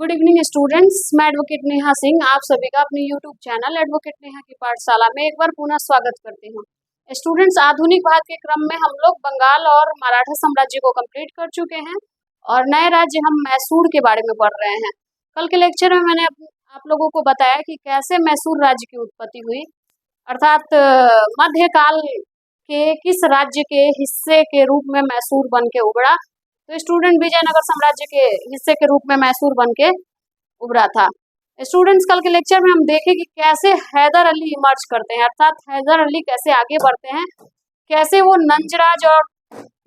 Good evening students, मैं advocate Neha Singh आप सभी का अपने यूट्यूब चैनल एडवोकेट नेहा की पाठशाला में एक बार पुनः स्वागत करती हूँ। स्टूडेंट्स, आधुनिक भारत के क्रम में हम लोग बंगाल और मराठा साम्राज्य को कंप्लीट कर चुके हैं और नए राज्य हम मैसूर के बारे में पढ़ रहे हैं। कल के लेक्चर में मैंने आप लोगों को बताया कि कैसे मैसूर राज्य की उत्पत्ति हुई, अर्थात मध्यकाल के किस राज्य के हिस्से के रूप में मैसूर बन के उभरा। तो स्टूडेंट विजयनगर साम्राज्य के हिस्से के रूप में मैसूर बन के उभरा था। स्टूडेंट्स, कल के लेक्चर में हम देखें कि कैसे हैदर अली इमर्ज करते हैं, अर्थात हैदर अली कैसे आगे बढ़ते हैं, कैसे वो नंजराज और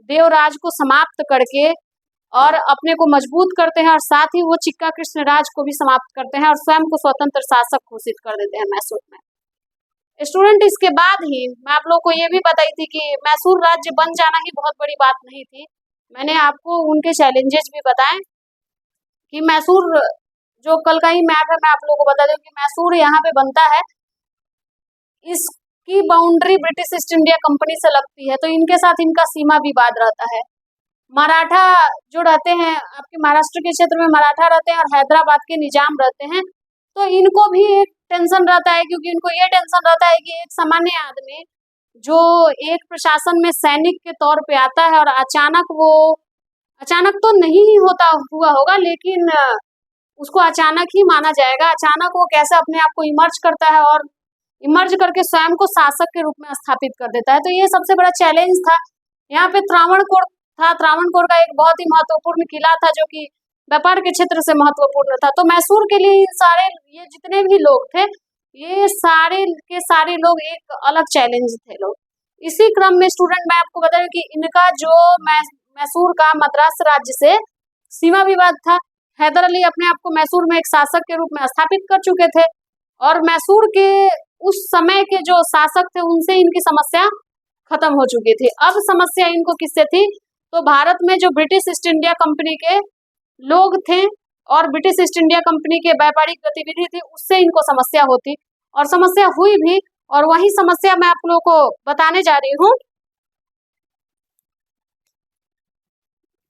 देवराज को समाप्त करके और अपने को मजबूत करते हैं और साथ ही वो चिक्का कृष्ण राज को भी समाप्त करते हैं और स्वयं को स्वतंत्र शासक घोषित कर देते हैं मैसूर में। स्टूडेंट, इसके बाद ही मैं आप लोग को ये भी बताई थी कि मैसूर राज्य बन जाना ही बहुत बड़ी बात नहीं थी। मैंने आपको उनके चैलेंजेस भी बताए कि मैसूर जो कल का ही मैप है, मैं आप लोगों को बता दूं कि मैसूर यहाँ पे बनता है, इसकी boundary British east India company से लगती है, तो इनके साथ इनका सीमा विवाद रहता है। मराठा जो रहते हैं आपके महाराष्ट्र के क्षेत्र में मराठा रहते हैं और हैदराबाद के निजाम रहते हैं, तो इनको भी एक टेंशन रहता है, क्योंकि इनको ये टेंशन रहता है कि एक सामान्य आदमी जो एक प्रशासन में सैनिक के तौर पे आता है और अचानक तो नहीं ही हुआ होगा, लेकिन उसको अचानक ही माना जाएगा। अचानक वो कैसे अपने आप को इमर्ज करता है और इमर्ज करके स्वयं को शासक के रूप में स्थापित कर देता है। तो ये सबसे बड़ा चैलेंज था। यहाँ पे त्रावणकोर था, त्रावणकोर का एक बहुत ही महत्वपूर्ण किला था जो कि व्यापार के क्षेत्र से महत्वपूर्ण था। तो मैसूर के लिए ये जितने भी लोग थे, ये सारे के सारे लोग एक अलग चैलेंज थे लोग। इसी क्रम में स्टूडेंट मैं आपको बता दूं कि इनका जो मैसूर का मद्रास राज्य से सीमा विवाद था। हैदर अली अपने आप को मैसूर में एक शासक के रूप में स्थापित कर चुके थे और मैसूर के उस समय के जो शासक थे उनसे इनकी समस्या खत्म हो चुकी थी। अब समस्या इनको किससे थी? तो भारत में जो ब्रिटिश ईस्ट इंडिया कंपनी के लोग थे और ब्रिटिश ईस्ट इंडिया कंपनी के व्यापारिक गतिविधि थी, उससे इनको समस्या होती और समस्या हुई भी। और वही समस्या मैं आप लोगों को बताने जा रही हूँ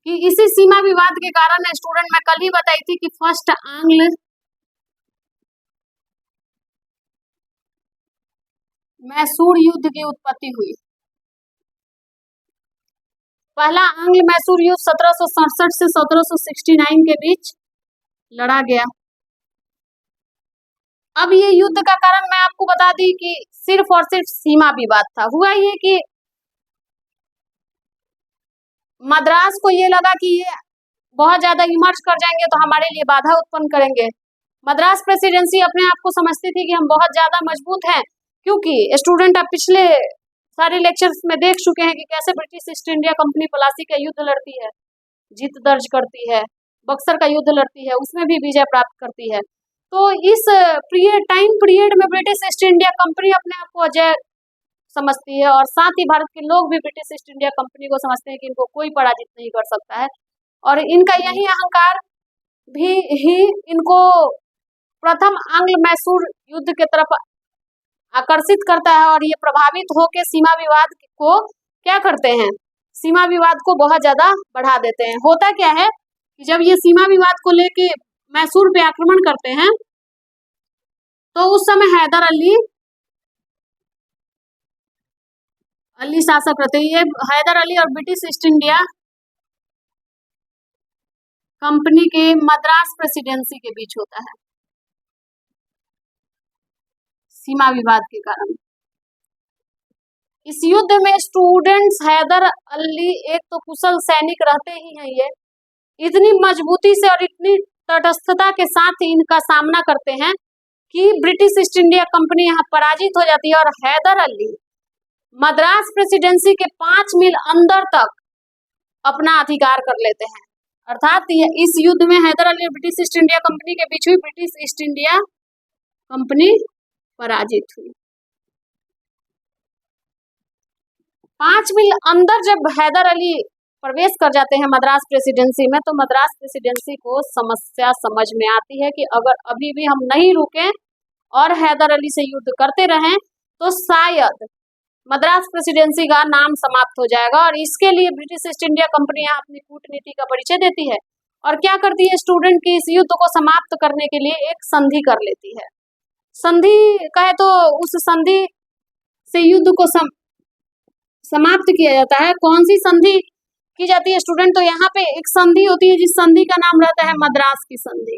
कि इसी सीमा विवाद के कारण स्टूडेंट मैं कल ही बताई थी कि फर्स्ट आंग्ल मैसूर युद्ध की उत्पत्ति हुई। पहला आंग्ल मैसूर युद्ध 1767 से 1769 के बीच लड़ा गया। अब ये युद्ध का कारण मैं आपको बता दी कि सिर्फ और सिर्फ सीमा विवाद था। हुआ ये कि मद्रास को ये लगा कि ये बहुत ज्यादा इमर्ज कर जाएंगे तो हमारे लिए बाधा उत्पन्न करेंगे। मद्रास प्रेसिडेंसी अपने आप को समझती थी कि हम बहुत ज्यादा मजबूत हैं, क्योंकि स्टूडेंट आप पिछले सारे लेक्चर्स में देख चुके हैं कि कैसे British east India company Plassey का युद्ध लड़ती है, जीत दर्ज करती है, बक्सर का युद्ध लड़ती है, उसमें भी विजय प्राप्त करती है। तो इस टाइम पीरियड में ब्रिटिश ईस्ट इंडिया कंपनी अपने आप को अजय समझती है और साथ ही भारत के लोग भी ब्रिटिश ईस्ट इंडिया कंपनी को समझते हैं कि इनको कोई पराजित नहीं कर सकता है। और इनका यही अहंकार भी ही इनको प्रथम आंग्ल मैसूर युद्ध के तरफ आकर्षित करता है और ये प्रभावित होकर सीमा विवाद को क्या करते हैं, सीमा विवाद को बहुत ज्यादा बढ़ा देते हैं। होता क्या है कि जब ये सीमा विवाद को लेके मैसूर पे आक्रमण करते हैं तो उस समय हैदर अली शासक रहते हैं। ये हैदर अली और ब्रिटिश ईस्ट इंडिया कंपनी के मद्रास प्रेसिडेंसी के बीच होता है सीमा विवाद के कारण। इस युद्ध में स्टूडेंट्स हैदर अली एक तो कुशल सैनिक रहते ही हैं, ये इतनी मजबूती से और इतनी तटस्थता के साथ इनका सामना करते हैं कि ब्रिटिश ईस्ट इंडिया कंपनी यहाँ पराजित हो जाती है और हैदर अली मद्रास प्रेसिडेंसी के 5 मील अंदर तक अपना अधिकार कर लेते हैं। अर्थात इस युद्ध में हैदर अली और ब्रिटिश ईस्ट इंडिया कंपनी के बीच हुई, ब्रिटिश ईस्ट इंडिया कंपनी पराजित हुई। 5 मील अंदर जब हैदर अली प्रवेश कर जाते हैं मद्रास प्रेसिडेंसी में, तो मद्रास प्रेसिडेंसी को समस्या समझ में आती है कि अगर अभी भी हम नहीं रुके और हैदर अली से युद्ध करते रहें तो शायद मद्रास प्रेसिडेंसी का नाम समाप्त हो जाएगा। और इसके लिए ब्रिटिश ईस्ट इंडिया कंपनी यहाँ अपनी कूटनीति का परिचय देती है और क्या करती है स्टूडेंट की इस युद्ध को समाप्त करने के लिए एक संधि कर लेती है। संधि कहे तो उस संधि से युद्ध को समाप्त किया जाता है। कौन सी संधि की जाती है स्टूडेंट? तो यहाँ पे एक संधि होती है जिस संधि का नाम रहता है मद्रास की संधि।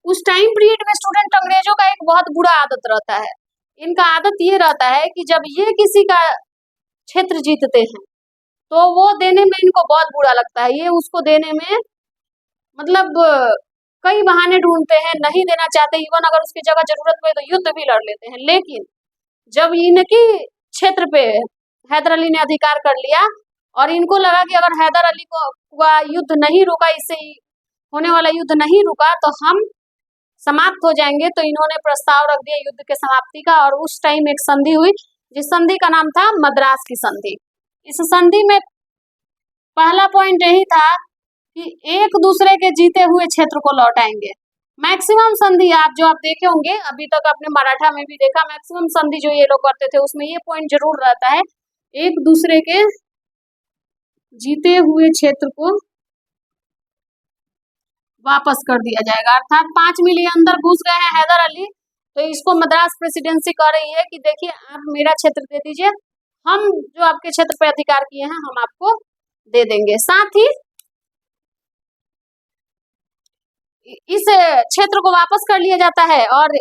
उस टाइम पीरियड में स्टूडेंट अंग्रेजों का एक बहुत बुरा आदत रहता है। इनका आदत ये रहता है कि जब ये किसी का क्षेत्र जीतते हैं तो वो देने में इनको बहुत बुरा लगता है। ये उसको देने में मतलब कई बहाने ढूंढते हैं, नहीं देना चाहते। इवन अगर उसकी जगह जरूरत पड़े तो युद्ध भी लड़ लेते हैं। लेकिन जब इनकी क्षेत्र पे हैदर अली ने अधिकार कर लिया और इनको लगा कि अगर हैदर अली को युद्ध नहीं रुका, इससे होने वाला युद्ध नहीं रुका तो हम समाप्त हो जाएंगे, तो इन्होंने प्रस्ताव रख दिया युद्ध के समाप्ति का। और उस टाइम एक संधि हुई जिस संधि का नाम था मद्रास की संधि। इस संधि में पहला पॉइंट यही था कि एक दूसरे के जीते हुए क्षेत्र को लौटाएंगे। मैक्सिमम संधि आप देखे होंगे, अभी तक आपने मराठा में भी देखा, मैक्सिमम संधि जो ये लोग करते थे उसमें ये पॉइंट जरूर रहता है, एक दूसरे के जीते हुए क्षेत्र को वापस कर दिया जाएगा। अर्थात 5 मील अंदर घुस गए हैं हैदर अली, तो इसको मद्रास प्रेसिडेंसी कह रही है कि देखिए आप मेरा क्षेत्र दे दीजिए, हम जो आपके क्षेत्र पर अधिकार किए हैं हम आपको दे देंगे। साथ ही इस क्षेत्र को वापस कर लिया जाता है और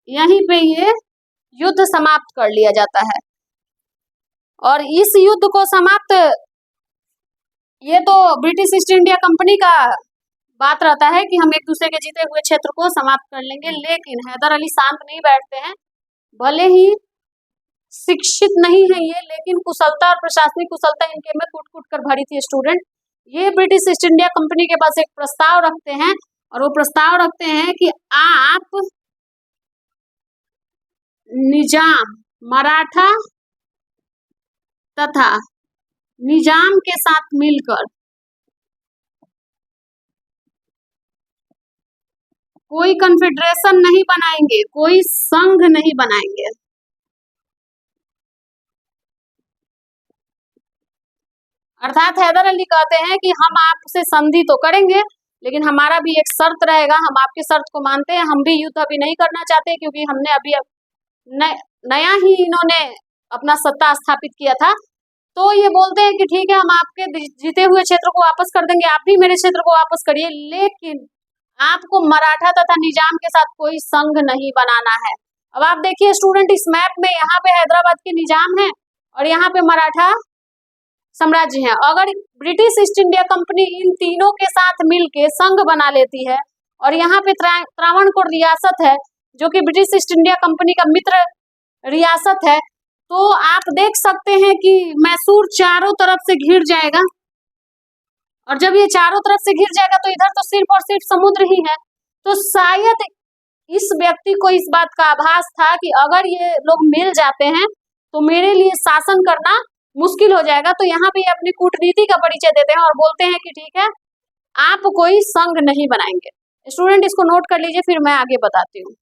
यहीं पे ये युद्ध समाप्त कर लिया जाता है। और इस युद्ध को समाप्त, ये तो ब्रिटिश ईस्ट इंडिया कंपनी का बात रहता है कि हम एक दूसरे के जीते हुए क्षेत्र को समाप्त कर लेंगे। लेकिन हैदर अली शांत नहीं बैठते हैं। भले ही शिक्षित नहीं है ये, लेकिन कुशलता और प्रशासनिक कुशलता इनके में कूट कूट कर भरी थी स्टूडेंट। ये ब्रिटिश ईस्ट इंडिया कंपनी के पास एक प्रस्ताव रखते हैं और वो प्रस्ताव रखते हैं कि आप निजाम, मराठा तथा निजाम के साथ मिलकर कोई कन्फेडरेशन नहीं बनाएंगे, कोई संघ नहीं बनाएंगे। अर्थात हैदर अली कहते हैं कि हम आपसे संधि तो करेंगे लेकिन हमारा भी एक शर्त रहेगा, हम आपकी शर्त को मानते हैं, हम भी युद्ध अभी नहीं करना चाहते क्योंकि हमने अभी नया ही इन्होंने अपना सत्ता स्थापित किया था। तो ये बोलते हैं कि ठीक है हम आपके जीते हुए क्षेत्र को वापस कर देंगे, आप भी मेरे क्षेत्र को वापस करिए, लेकिन आपको मराठा तथा निजाम के साथ कोई संघ नहीं बनाना है। अब आप देखिए स्टूडेंट, इस मैप में यहाँ पे हैदराबाद के निजाम है और यहाँ पे मराठा साम्राज्य है। अगर ब्रिटिश ईस्ट इंडिया कंपनी इन तीनों के साथ मिलके संघ बना लेती है और यहाँ पे त्रावणकोर रियासत है जो कि ब्रिटिश ईस्ट इंडिया कंपनी का मित्र रियासत है, तो आप देख सकते हैं कि मैसूर चारों तरफ से घिर जाएगा। और जब ये चारों तरफ से घिर जाएगा तो इधर तो सिर्फ और सिर्फ समुद्र ही है। तो शायद इस व्यक्ति को इस बात का आभास था कि अगर ये लोग मिल जाते हैं तो मेरे लिए शासन करना मुश्किल हो जाएगा। तो यहाँ पे अपनी कूटनीति का परिचय देते हैं और बोलते हैं कि ठीक है आप कोई संघ नहीं बनाएंगे। स्टूडेंट इसको नोट कर लीजिए, फिर मैं आगे बताती हूँ।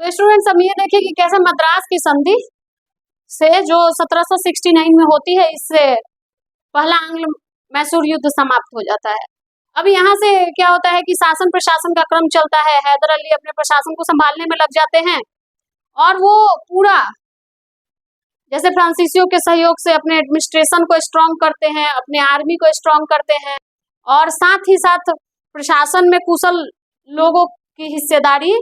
तो स्टूडेंट्स अब ये देखिए कि कैसे मद्रास की संधि से जो 1769 में होती है, इससे पहला आंग्ल मैसूर युद्ध समाप्त हो जाता है। अब यहाँ से क्या होता है कि शासन प्रशासन का क्रम चलता है। हैदर अली अपने प्रशासन को संभालने में लग जाते हैं और वो पूरा जैसे फ्रांसीसियों के सहयोग से अपने एडमिनिस्ट्रेशन को स्ट्रॉन्ग करते हैं, अपने आर्मी को स्ट्रॉन्ग करते हैं और साथ ही साथ प्रशासन में कुशल लोगों की हिस्सेदारी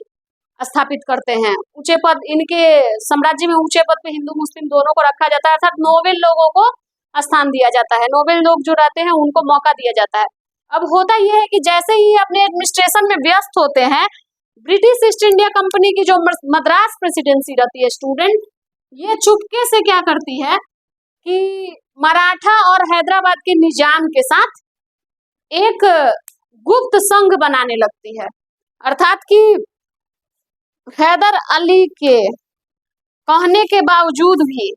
स्थापित करते हैं। ऊंचे पद, इनके साम्राज्य में ऊंचे पद पे हिंदू मुस्लिम दोनों को रखा जाता है, अर्थात नोबेल लोगों को स्थान दिया जाता है। नोबेल लोग जो रहते हैं उनको मौका दिया जाता है। अब होता यह है कि जैसे ही अपने एडमिनिस्ट्रेशन में व्यस्त होते हैं, ब्रिटिश ईस्ट इंडिया कंपनी की जो मद्रास प्रेसिडेंसी रहती है स्टूडेंट, ये चुपके से क्या करती है कि मराठा और हैदराबाद के निजाम के साथ एक गुप्त संघ बनाने लगती है। अर्थात कि हैदर अली के कहने के बावजूद भी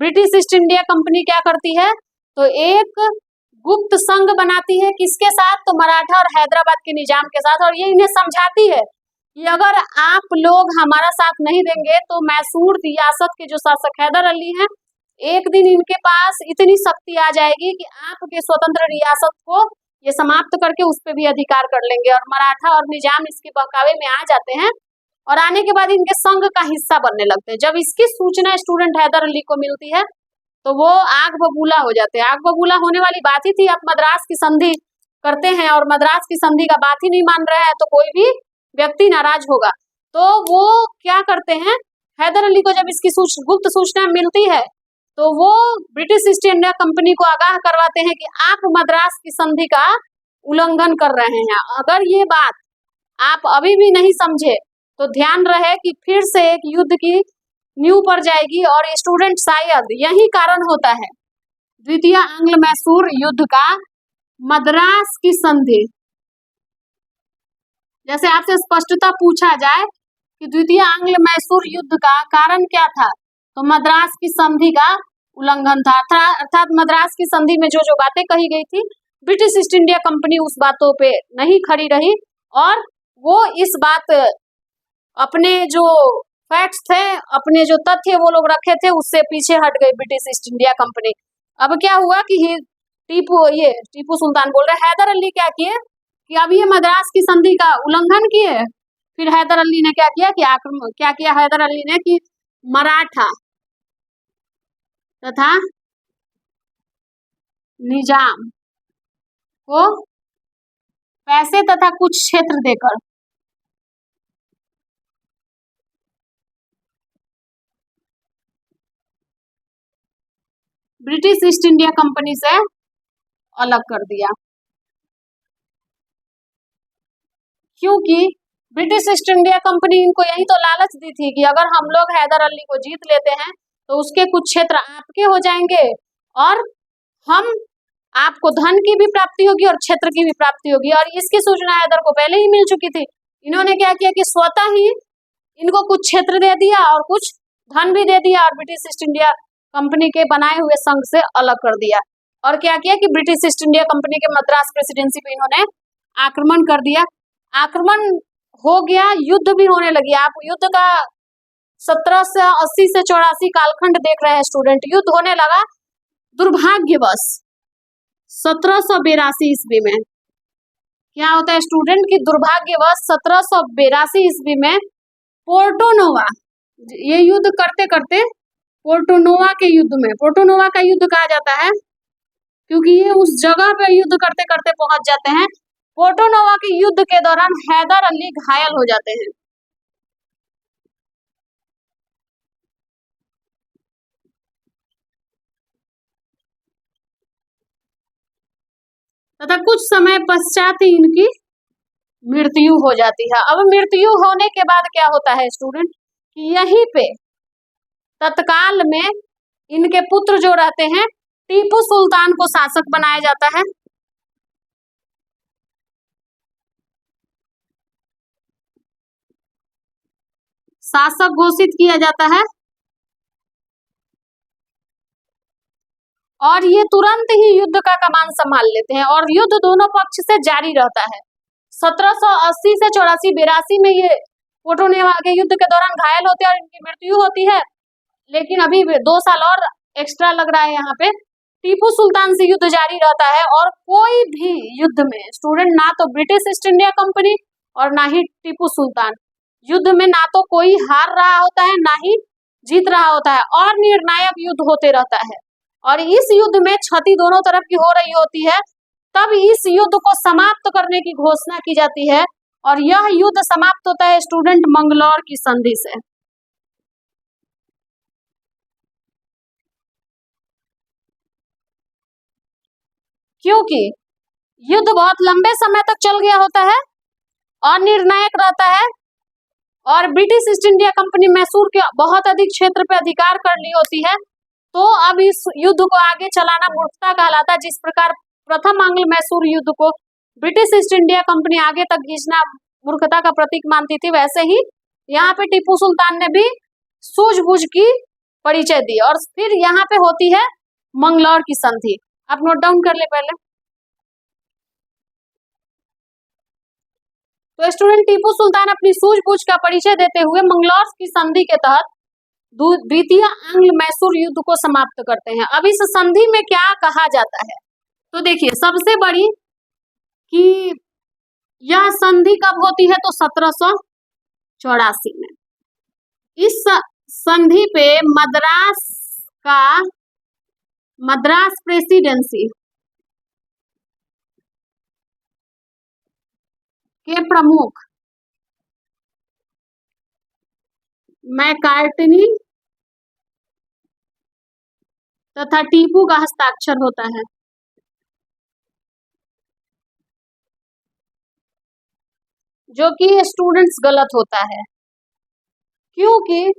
ब्रिटिश ईस्ट इंडिया कंपनी क्या करती है, तो एक गुप्त संघ बनाती है। किसके साथ? तो मराठा और हैदराबाद के निजाम के साथ। और ये इन्हें समझाती है कि अगर आप लोग हमारा साथ नहीं देंगे तो मैसूर रियासत के जो शासक हैदर अली हैं, एक दिन इनके पास इतनी शक्ति आ जाएगी कि आपके स्वतंत्र रियासत को ये समाप्त करके उस पर भी अधिकार कर लेंगे। और मराठा और निजाम इसके बहकावे में आ जाते हैं और आने के बाद इनके संघ का हिस्सा बनने लगते हैं। जब इसकी सूचना स्टूडेंट हैदर अली को मिलती है तो वो आग बबूला हो जाते हैं। आग बबूला होने वाली बात ही थी, आप मद्रास की संधि करते हैं और मद्रास की संधि का बात ही नहीं मान रहे हैं तो कोई भी व्यक्ति नाराज होगा। तो वो क्या करते हैं, हैदर अली को जब इसकी गुप्त सूचना मिलती है तो वो ब्रिटिश ईस्ट इंडिया कंपनी को आगाह करवाते हैं कि आप मद्रास की संधि का उल्लंघन कर रहे हैं। अगर ये बात आप अभी भी नहीं समझे तो ध्यान रहे कि फिर से एक युद्ध की नींव पर जाएगी और स्टूडेंट शायद यही कारण होता है द्वितीय आंग्ल मैसूर युद्ध का, मद्रास की संधि। जैसे आपसे स्पष्टता पूछा जाए कि द्वितीय आंग्ल मैसूर युद्ध का कारण क्या था, तो मद्रास की संधि का उल्लंघन था। अर्थात मद्रास की संधि में जो जो बातें कही गई थी, ब्रिटिश ईस्ट इंडिया कंपनी उस बातों पे नहीं खड़ी रही और वो इस बात अपने जो फैक्ट्स थे, अपने जो तथ्य वो लोग रखे थे उससे पीछे हट गई ब्रिटिश ईस्ट इंडिया कंपनी। अब क्या हुआ कि टीपू सुल्तान बोल रहे हैदर अली क्या किए कि अब ये मद्रास की संधि का उल्लंघन किए। फिर हैदर अली ने क्या किया कि क्या किया हैदर अली ने कि मराठा तथा निजाम को पैसे तथा कुछ क्षेत्र देकर ब्रिटिश ईस्ट इंडिया कंपनी से अलग कर दिया, क्योंकि ब्रिटिश ईस्ट इंडिया कंपनी इनको यही तो लालच दी थी कि अगर हम लोग हैदर अली को जीत लेते हैं तो उसके कुछ क्षेत्र आपके हो जाएंगे और हम आपको धन की भी प्राप्ति होगी और क्षेत्र की भी प्राप्ति होगी। और इसकी सूचना हैदर को पहले ही मिल चुकी थी। इन्होंने क्या किया कि स्वतः ही इनको कुछ क्षेत्र दे दिया और कुछ धन भी दे दिया और ब्रिटिश ईस्ट इंडिया कंपनी के बनाए हुए संघ से अलग कर दिया। और क्या किया कि ब्रिटिश ईस्ट इंडिया कंपनी के मद्रास प्रेसिडेंसी पे इन्होंने आक्रमण कर दिया। आक्रमण हो गया, युद्ध भी होने लगी। आप युद्ध का 1780 से 84 कालखंड देख रहे हैं स्टूडेंट। युद्ध होने लगा। दुर्भाग्यवश 1782 ईस्वी में क्या होता है स्टूडेंट की, दुर्भाग्यवश 1782 ईस्वी में पोर्टोनोवा, ये युद्ध करते करते पोर्टोनोवा के युद्ध में, पोर्टोनोवा का युद्ध कहा जाता है क्योंकि ये उस जगह पे युद्ध करते करते पहुंच जाते हैं। पोर्टोनोवा के युद्ध के दौरान हैदर अली घायल हो जाते हैं। तथा कुछ समय पश्चात ही इनकी मृत्यु हो जाती है। अब मृत्यु होने के बाद क्या होता है स्टूडेंट कि यहीं पे तत्काल में इनके पुत्र जो रहते हैं टीपू सुल्तान को शासक बनाया जाता है। शासक घोषित किया जाता है और ये तुरंत ही युद्ध का कमान संभाल लेते हैं और युद्ध दोनों पक्ष से जारी रहता है। 1780 से 84-82 में ये पोर्टोनोवा के युद्ध के दौरान घायल होते हैं और इनकी मृत्यु होती है। लेकिन अभी 2 साल और एक्स्ट्रा लग रहा है यहाँ पे। टीपू सुल्तान से युद्ध जारी रहता है और कोई भी युद्ध में स्टूडेंट ना तो ब्रिटिश ईस्ट इंडिया कंपनी और ना ही टीपू सुल्तान, युद्ध में ना तो कोई हार रहा होता है ना ही जीत रहा होता है और निर्णायक युद्ध होते रहता है। और इस युद्ध में क्षति दोनों तरफ की हो रही होती है। तब इस युद्ध को समाप्त करने की घोषणा की जाती है और यह युद्ध समाप्त होता है स्टूडेंट मंगलौर की संधि से। क्योंकि युद्ध बहुत लंबे समय तक चल गया होता है और निर्णायक रहता है और British east India company Mysore के बहुत अधिक क्षेत्र पर अधिकार कर ली होती है। तो अब इस युद्ध को आगे चलाना मूर्खता कहलाता है। जिस प्रकार प्रथम आंग्ल मैसूर युद्ध को ब्रिटिश ईस्ट इंडिया कंपनी आगे तक खींचना मूर्खता का प्रतीक मानती थी, वैसे ही यहाँ पे टीपू सुल्तान ने भी सूझबूझ की परिचय दी। और फिर यहाँ पे होती है मंगलौर की संधि। आप नोट डाउन कर ले पहले। तो स्टूडेंट टीपू सुल्तान अपनी सूझबूझ का परिचय देते हुए मंगलौर की संधि के तहत द्वितीय आंग्ल मैसूर युद्ध को समाप्त करते हैं। अब इस संधि में क्या कहा जाता है, तो देखिए सबसे बड़ी कि यह संधि कब होती है, तो 1784 में। इस संधि पे मद्रास प्रेसिडेंसी के प्रमुख मैकार्टनी तथा टीपू का हस्ताक्षर होता है। जो कि स्टूडेंट्स गलत होता है, क्योंकि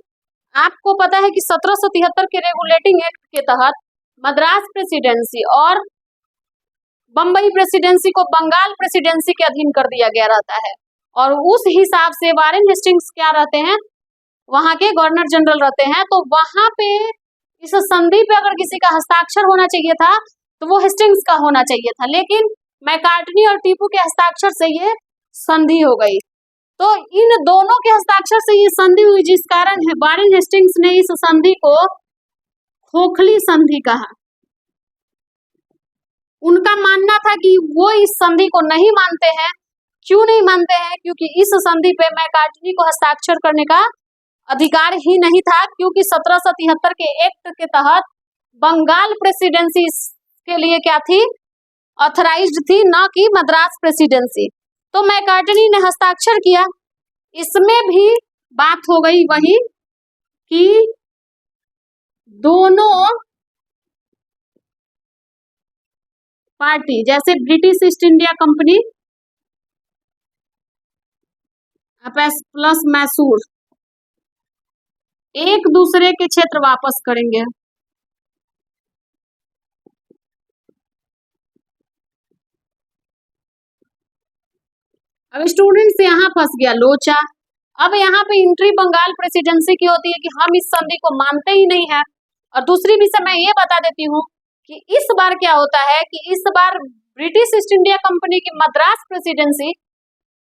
आपको पता है कि 1773 के रेगुलेटिंग एक्ट के तहत मद्रास प्रेसिडेंसी और बम्बई प्रेसिडेंसी को बंगाल प्रेसिडेंसी के अधीन कर दिया गया रहता है, और उस हिसाब से वारेन हेस्टिंग्स क्या रहते हैं, वहां के गवर्नर जनरल रहते हैं। तो वहां पे इस संधि पे अगर किसी का हस्ताक्षर होना चाहिए था तो वो हेस्टिंग्स का होना चाहिए था, लेकिन मैकार्टनी और टीपू के हस्ताक्षर से ये संधि हो गई। तो इन दोनों के हस्ताक्षर से ये संधि हुई, जिस कारण वारेन हेस्टिंग्स ने इस संधि को खोखली संधि कहा। उनका मानना था कि वो इस संधि को नहीं मानते हैं। क्यों नहीं मानते हैं? क्योंकि इस संधि पे मैकार्टनी को हस्ताक्षर करने का अधिकार ही नहीं था, क्योंकि 1773 के एक्ट के तहत बंगाल प्रेसिडेंसी के लिए क्या थी, ऑथराइज्ड थी, न कि मद्रास प्रेसिडेंसी। तो मैकार्टनी ने हस्ताक्षर किया। इसमें भी बात हो गई वही कि दोनों पार्टी, जैसे British east India company plus Mysore, एक दूसरे के क्षेत्र वापस करेंगे। अब स्टूडेंट्स यहाँ फंस गया लोचा। अब यहाँ पे एंट्री बंगाल प्रेसिडेंसी की होती है कि हम इस संधि को मानते ही नहीं है। और दूसरी भी मैं ये बता देती हूँ कि इस बार क्या होता है कि इस बार ब्रिटिश ईस्ट इंडिया कंपनी की मद्रास प्रेसिडेंसी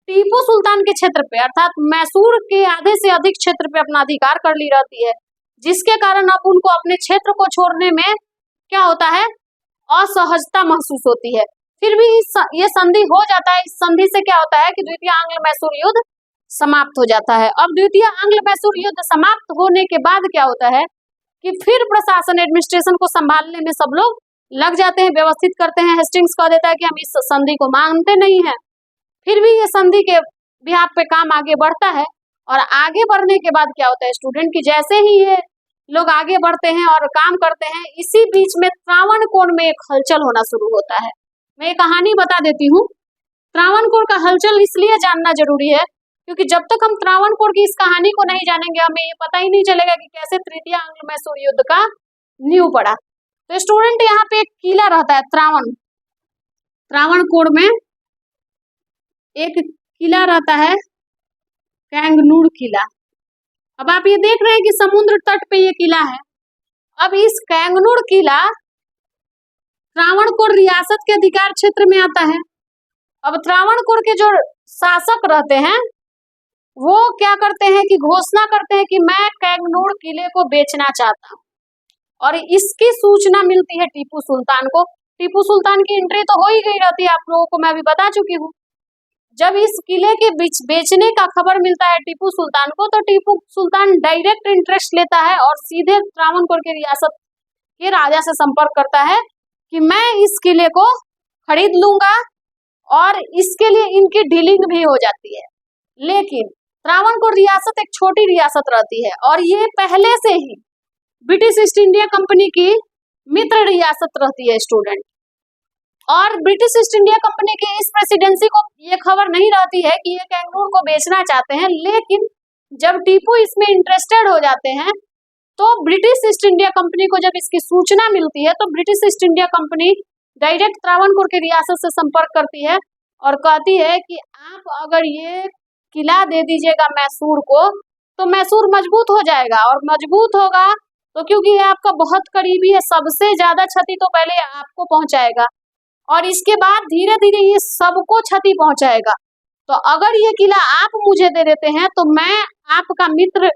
टीपू सुल्तान के क्षेत्र पे अर्थात मैसूर के आधे से अधिक क्षेत्र पे अपना अधिकार कर ली रहती है, जिसके कारण अब उनको अपने क्षेत्र को छोड़ने में क्या होता है, असहजता महसूस होती है। फिर भी ये संधि हो जाता है। इस संधि से क्या होता है कि द्वितीय आंग्ल मैसूर युद्ध समाप्त हो जाता है। अब द्वितीय आंग्ल मैसूर युद्ध समाप्त होने के बाद क्या होता है कि फिर प्रशासन एडमिनिस्ट्रेशन को संभालने में सब लोग लग जाते हैं, व्यवस्थित करते हैं। हेस्टिंग्स कह देता है कि हम इस संधि को मानते नहीं हैं। फिर भी ये संधि के बिहाफ पे काम आगे बढ़ता है, और आगे बढ़ने के बाद क्या होता है स्टूडेंट की जैसे ही ये लोग आगे बढ़ते हैं और काम करते हैं, इसी बीच में त्रावणकोर में एक हलचल होना शुरू होता है। मैं ये कहानी बता देती हूँ। त्रावणकोर का हलचल इसलिए जानना जरूरी है क्योंकि जब तक हम त्रावणकोर की इस कहानी को नहीं जानेंगे, हमें ये पता ही नहीं चलेगा कि कैसे तृतीय आंग्ल मैसूर युद्ध का नींव पड़ा। तो स्टूडेंट यहाँ पे एक किला रहता है त्रावणकोर में एक किला रहता है, कैंगनूर किला। अब आप ये देख रहे हैं कि समुद्र तट पे ये किला है। अब इस कैंगनूर किला त्रावणकोर रियासत के अधिकार क्षेत्र में आता है। अब त्रावणकोर के जो शासक रहते हैं वो क्या करते हैं कि घोषणा करते हैं कि मैं कैंगनूर किले को बेचना चाहता हूँ, और इसकी सूचना मिलती है टीपू सुल्तान को। टीपू सुल्तान की एंट्री तो हो ही गई रहती है, आप लोगों को मैं अभी बता चुकी हूँ। जब इस किले के बेचने का खबर मिलता है टीपू सुल्तान को, तो टीपू सुल्तान डायरेक्ट इंटरेस्ट लेता है और सीधे त्रावणकोर के रियासत के राजा से संपर्क करता है कि मैं इस किले को खरीद लूंगा, और इसके लिए इनकी डीलिंग भी हो जाती है। लेकिन त्रावणकोर रियासत एक छोटी रियासत रहती है, और ये पहले से ही ब्रिटिश ईस्ट इंडिया कंपनी की मित्र रियासत रहती है स्टूडेंट। और ब्रिटिश ईस्ट इंडिया कंपनी की इस प्रेसिडेंसी को ये खबर नहीं रहती है कि ये कैंगनूर को बेचना चाहते हैं, लेकिन जब टीपू इसमें इंटरेस्टेड हो जाते हैं तो ब्रिटिश ईस्ट इंडिया कंपनी को जब इसकी सूचना मिलती है तो British east India company direct Travancore की रियासत से संपर्क करती है और कहती है कि आप अगर ये किला दे दीजिएगा मैसूर को, तो मैसूर मजबूत हो जाएगा, और मजबूत होगा तो क्योंकि ये आपका बहुत करीबी है, सबसे ज्यादा क्षति तो पहले आपको पहुंचाएगा और इसके बाद धीरे धीरे ये सबको क्षति पहुंचाएगा। तो अगर ये किला आप मुझे दे देते हैं तो मैं आपका मित्र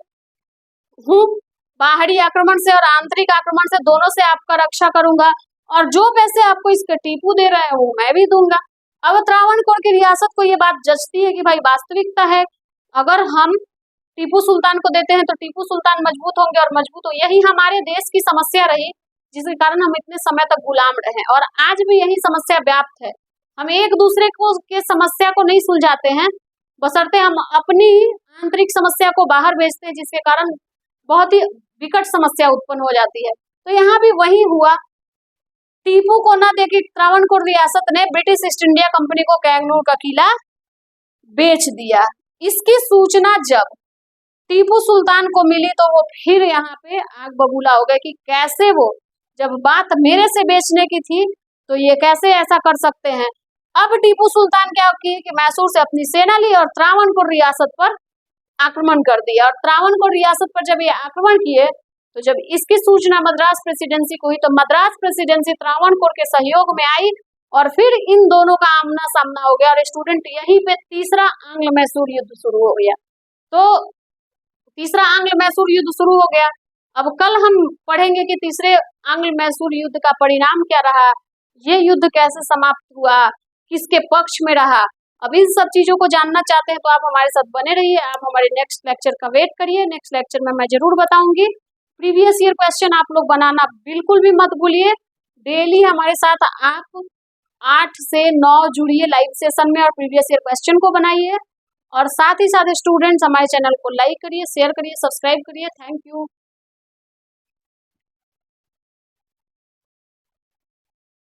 हूँ, बाहरी आक्रमण से और आंतरिक आक्रमण से दोनों से आपका रक्षा करूंगा, और जो पैसे आपको इसके टीपू दे रहे हैं वो मैं भी दूंगा। अब त्रावणकोर की रियासत को ये बात जचती है कि भाई वास्तविकता है, अगर हम टीपू सुल्तान को देते हैं तो टीपू सुल्तान मजबूत होंगे और मजबूत हो, यही हमारे देश की समस्या रही जिसके कारण हम इतने समय तक गुलाम रहे, और आज भी यही समस्या व्याप्त है। हम एक दूसरे को के समस्या को नहीं सुलझाते हैं, बशर्ते हम अपनी आंतरिक समस्या को बाहर भेजते हैं, जिसके कारण बहुत ही विकट समस्या उत्पन्न हो जाती है। तो यहाँ भी वही हुआ, टीपू को न देके त्रावणकोर रियासत ने ब्रिटिश ईस्ट इंडिया कंपनी को कैगनूर का किला बेच दिया। इसकी सूचना जब टीपू सुल्तान को मिली तो वो फिर यहाँ पे आग बबूला हो गए कि कैसे वो, जब बात मेरे से बेचने की थी तो ये कैसे ऐसा कर सकते हैं। अब टीपू सुल्तान क्या किए कि मैसूर से अपनी सेना ली और त्रावणकोर रियासत पर आक्रमण कर दिया, और त्रावणकोर रियासत पर जब ये आक्रमण किए तो जब इसकी सूचना मद्रास प्रेसिडेंसी को हुई तो मद्रास प्रेसिडेंसी त्रावणकोर के सहयोग में आई, और फिर इन दोनों का आमना सामना हो गया, और स्टूडेंट यहीं पे तीसरा आंग्ल मैसूर युद्ध शुरू हो गया। तो तीसरा आंग्ल मैसूर युद्ध शुरू हो गया। अब कल हम पढ़ेंगे कि तीसरे आंग्ल मैसूर युद्ध का परिणाम क्या रहा, ये युद्ध कैसे समाप्त हुआ, किसके पक्ष में रहा। अब इन सब चीजों को जानना चाहते हैं तो आप हमारे साथ बने रहिए, आप हमारे नेक्स्ट लेक्चर का वेट करिए। नेक्स्ट लेक्चर में मैं जरूर बताऊंगी। प्रीवियस ईयर क्वेश्चन आप लोग बनाना बिल्कुल भी मत भूलिए। डेली हमारे साथ आप 8 से 9 जुड़िए लाइव सेशन में और प्रीवियस ईयर क्वेश्चन को बनाइए, और साथ ही साथ स्टूडेंट्स हमारे चैनल को लाइक करिए, शेयर करिए, सब्सक्राइब करिए। Thank you.